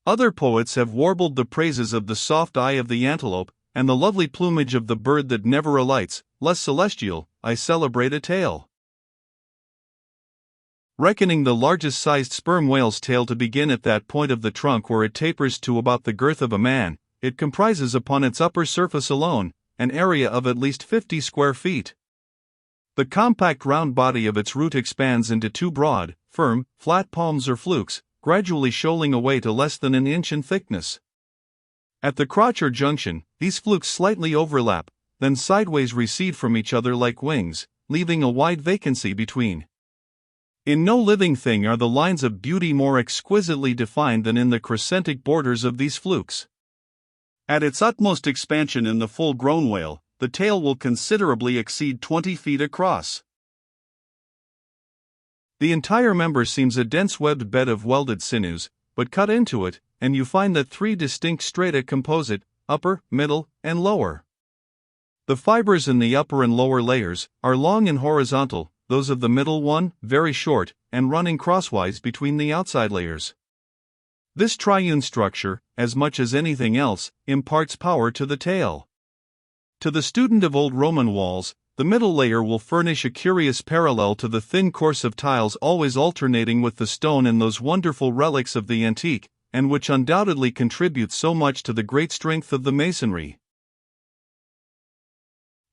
Other poets have warbled the praises of the soft eye of the antelope, and the lovely plumage of the bird that never alights. Less celestial, I celebrate a tale. Reckoning the largest sized sperm whale's tail to begin at that point of the trunk where it tapers to about the girth of a man, it comprises upon its upper surface alone an area of at least 50 square feet. The compact round body of its root expands into two broad, firm, flat palms or flukes, gradually shoaling away to less than an inch in thickness. At the crotch or junction, these flukes slightly overlap, then sideways recede from each other like wings, leaving a wide vacancy between. In no living thing are the lines of beauty more exquisitely defined than in the crescentic borders of these flukes. At its utmost expansion in the full-grown whale, the tail will considerably exceed 20 feet across. The entire member seems a dense webbed bed of welded sinews, but cut into it, and you find that three distinct strata compose it: upper, middle, and lower. The fibers in the upper and lower layers are long and horizontal, those of the middle one very short, and running crosswise between the outside layers. This triune structure, as much as anything else, imparts power to the tail. To the student of old Roman walls, the middle layer will furnish a curious parallel to the thin course of tiles always alternating with the stone in those wonderful relics of the antique, and which undoubtedly contributes so much to the great strength of the masonry.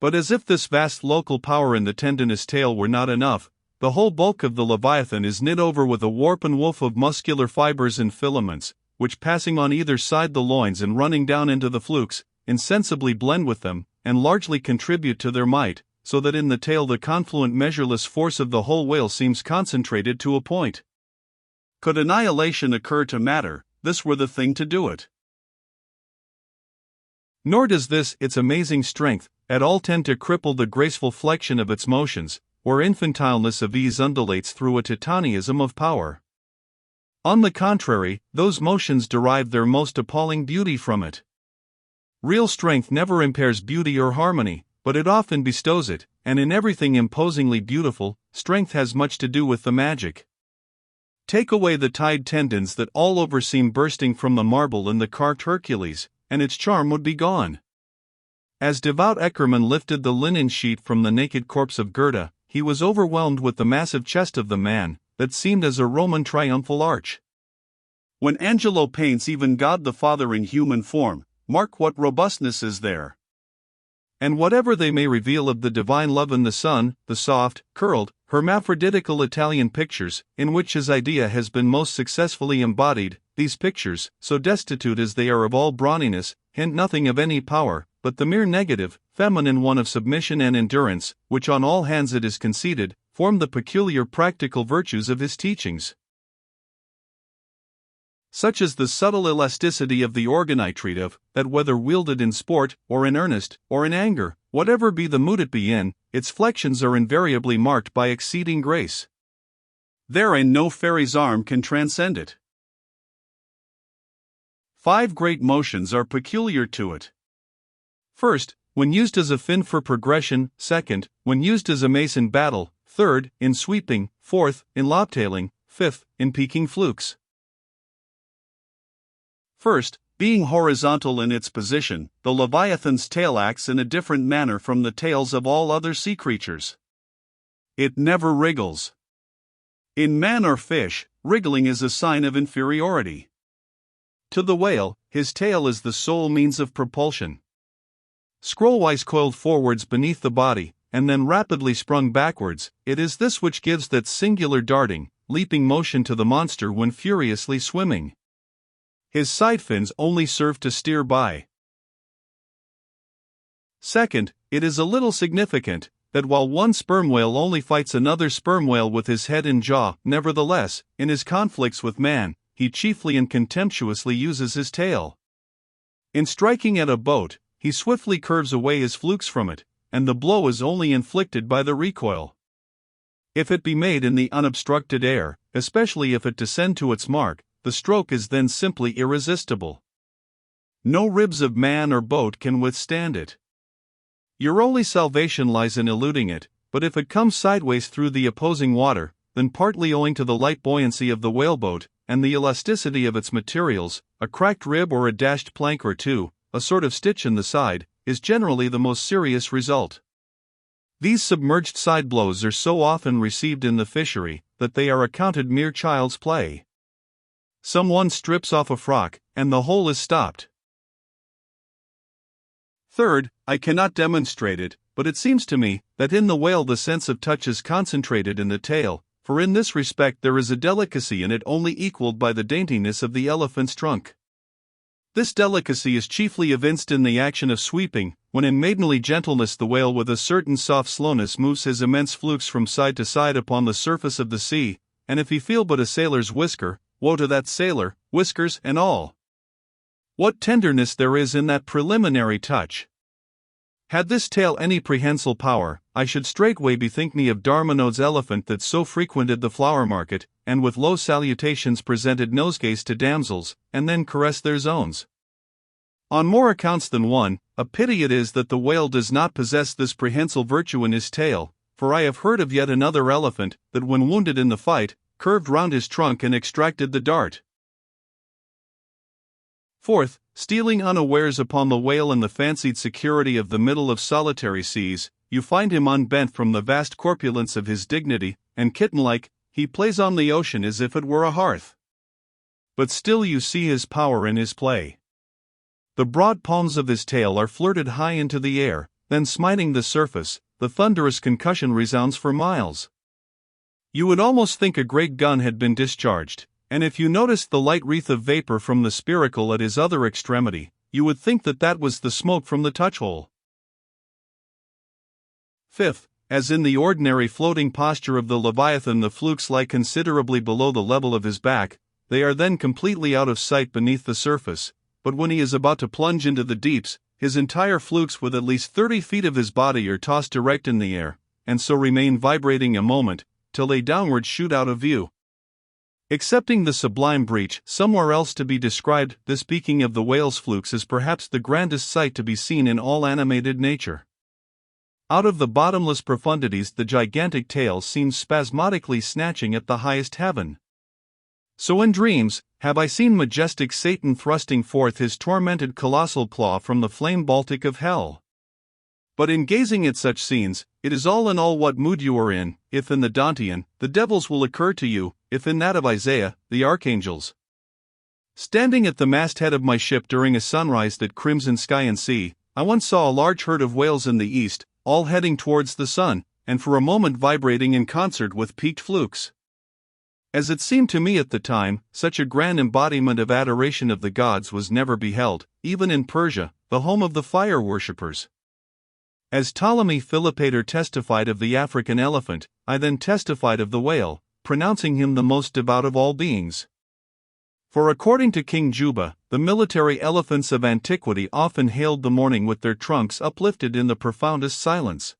But as if this vast local power in the tendinous tail were not enough, the whole bulk of the Leviathan is knit over with a warp and woof of muscular fibers and filaments, which passing on either side the loins and running down into the flukes, insensibly blend with them, and largely contribute to their might, so that in the tail the confluent measureless force of the whole whale seems concentrated to a point. Could annihilation occur to matter, this were the thing to do it. Nor does this, its amazing strength, at all tend to cripple the graceful flexion of its motions, where infantileness of ease undulates through a titanism of power. On the contrary, those motions derive their most appalling beauty from it. Real strength never impairs beauty or harmony, but it often bestows it, and in everything imposingly beautiful, strength has much to do with the magic. Take away the tied tendons that all over seem bursting from the marble in the carved Hercules, and its charm would be gone. As devout Eckermann lifted the linen sheet from the naked corpse of Gerda, he was overwhelmed with the massive chest of the man, that seemed as a Roman triumphal arch. When Angelo paints even God the Father in human form, mark what robustness is there. And whatever they may reveal of the divine love in the Son, the soft, curled, hermaphroditical Italian pictures, in which his idea has been most successfully embodied, these pictures, so destitute as they are of all brawniness, hint nothing of any power, but the mere negative, feminine one of submission and endurance, which on all hands it is conceded, form the peculiar practical virtues of his teachings. Such is the subtle elasticity of the organ I treat of, that whether wielded in sport, or in earnest, or in anger, whatever be the mood it be in, its flexions are invariably marked by exceeding grace. Therein no fairy's arm can transcend it. 5 great motions are peculiar to it. First, when used as a fin for progression; second, when used as a mace in battle; third, in sweeping; fourth, in lobtailing; fifth, in peaking flukes. First, being horizontal in its position, the Leviathan's tail acts in a different manner from the tails of all other sea creatures. It never wriggles. In man or fish, wriggling is a sign of inferiority. To the whale, his tail is the sole means of propulsion. Scrollwise coiled forwards beneath the body, and then rapidly sprung backwards, it is this which gives that singular darting, leaping motion to the monster when furiously swimming. His side fins only serve to steer by. Second, it is a little significant that while one sperm whale only fights another sperm whale with his head and jaw, nevertheless, in his conflicts with man, he chiefly and contemptuously uses his tail. In striking at a boat, he swiftly curves away his flukes from it, and the blow is only inflicted by the recoil. If it be made in the unobstructed air, especially if it descend to its mark, the stroke is then simply irresistible. No ribs of man or boat can withstand it. Your only salvation lies in eluding it, but if it comes sideways through the opposing water, then partly owing to the light buoyancy of the whaleboat, and the elasticity of its materials, a cracked rib or a dashed plank or two, a sort of stitch in the side, is generally the most serious result. These submerged side blows are so often received in the fishery that they are accounted mere child's play. Someone strips off a frock, and the hole is stopped. Third, I cannot demonstrate it, but it seems to me that in the whale the sense of touch is concentrated in the tail, for in this respect there is a delicacy in it only equaled by the daintiness of the elephant's trunk. This delicacy is chiefly evinced in the action of sweeping, when in maidenly gentleness the whale with a certain soft slowness moves his immense flukes from side to side upon the surface of the sea, and if he feel but a sailor's whisker, woe to that sailor, whiskers and all. What tenderness there is in that preliminary touch! Had this tale any prehensile power, I should straightway bethink me of Darmanod's elephant that so frequented the flower market, and with low salutations presented nosegays to damsels, and then caressed their zones. On more accounts than one, a pity it is that the whale does not possess this prehensile virtue in his tail, for I have heard of yet another elephant, that when wounded in the fight, curved round his trunk and extracted the dart. Fourth, stealing unawares upon the whale in the fancied security of the middle of solitary seas, you find him unbent from the vast corpulence of his dignity, and kitten-like, he plays on the ocean as if it were a hearth. But still you see his power in his play. The broad palms of his tail are flirted high into the air, then smiting the surface, the thunderous concussion resounds for miles. You would almost think a great gun had been discharged, and if you noticed the light wreath of vapor from the spiracle at his other extremity, you would think that that was the smoke from the touch-hole. Fifth, as in the ordinary floating posture of the Leviathan the flukes lie considerably below the level of his back, they are then completely out of sight beneath the surface, but when he is about to plunge into the deeps, his entire flukes with at least 30 feet of his body are tossed erect in the air, and so remain vibrating a moment, till they downward shoot out of view. Excepting the sublime breach somewhere else to be described, this speaking of the whale's flukes is perhaps the grandest sight to be seen in all animated nature. Out of the bottomless profundities the gigantic tail seems spasmodically snatching at the highest heaven. So in dreams, have I seen majestic Satan thrusting forth his tormented colossal claw from the flame Baltic of hell. But in gazing at such scenes, it is all in all what mood you are in. If in the Dantean, the devils will occur to you, if in that of Isaiah, the archangels. Standing at the masthead of my ship during a sunrise that crimson sky and sea, I once saw a large herd of whales in the east, all heading towards the sun, and for a moment vibrating in concert with peaked flukes. As it seemed to me at the time, such a grand embodiment of adoration of the gods was never beheld, even in Persia, the home of the fire worshippers. As Ptolemy Philopater testified of the African elephant, I then testified of the whale, pronouncing him the most devout of all beings. For according to King Juba, the military elephants of antiquity often hailed the morning with their trunks uplifted in the profoundest silence.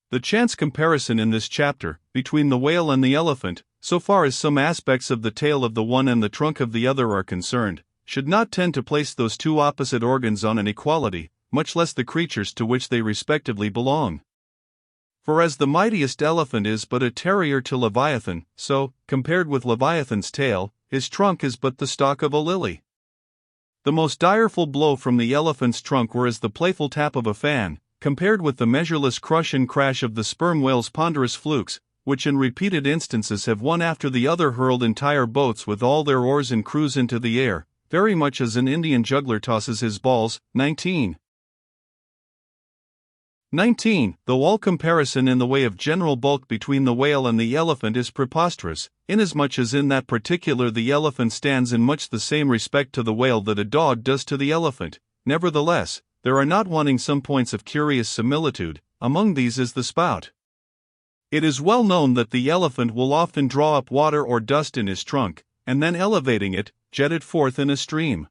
The chance comparison in this chapter, between the whale and the elephant, so far as some aspects of the tail of the one and the trunk of the other are concerned, should not tend to place those two opposite organs on an equality, much less the creatures to which they respectively belong. For as the mightiest elephant is but a terrier to Leviathan, so, compared with Leviathan's tail, his trunk is but the stalk of a lily. The most direful blow from the elephant's trunk were as the playful tap of a fan, compared with the measureless crush and crash of the sperm whale's ponderous flukes, which in repeated instances have one after the other hurled entire boats with all their oars and crews into the air, very much as an Indian juggler tosses his balls. 19. Though all comparison in the way of general bulk between the whale and the elephant is preposterous, inasmuch as in that particular the elephant stands in much the same respect to the whale that a dog does to the elephant, nevertheless, there are not wanting some points of curious similitude. Among these is the spout. It is well known that the elephant will often draw up water or dust in his trunk, and then elevating it, jet it forth in a stream.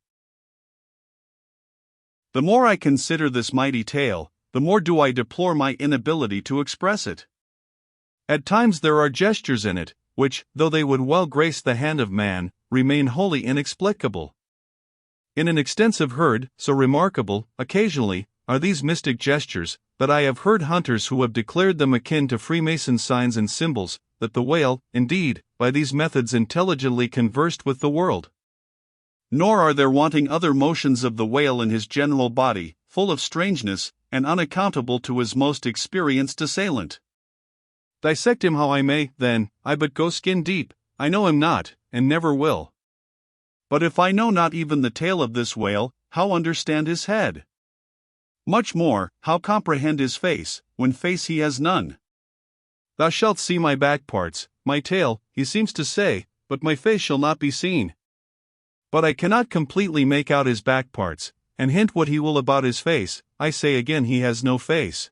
The more I consider this mighty tail, the more do I deplore my inability to express it. At times there are gestures in it, which, though they would well grace the hand of man, remain wholly inexplicable. In an extensive herd, so remarkable, occasionally, are these mystic gestures, that I have heard hunters who have declared them akin to Freemason signs and symbols, that the whale, indeed, by these methods intelligently conversed with the world. Nor are there wanting other motions of the whale in his general body, full of strangeness, and unaccountable to his most experienced assailant. Dissect him how I may, then, I but go skin deep, I know him not, and never will. But if I know not even the tail of this whale, how understand his head? Much more, how comprehend his face, when face he has none? Thou shalt see my back parts, my tail, he seems to say, but my face shall not be seen. But I cannot completely make out his back parts, and hint what he will about his face, I say again he has no face.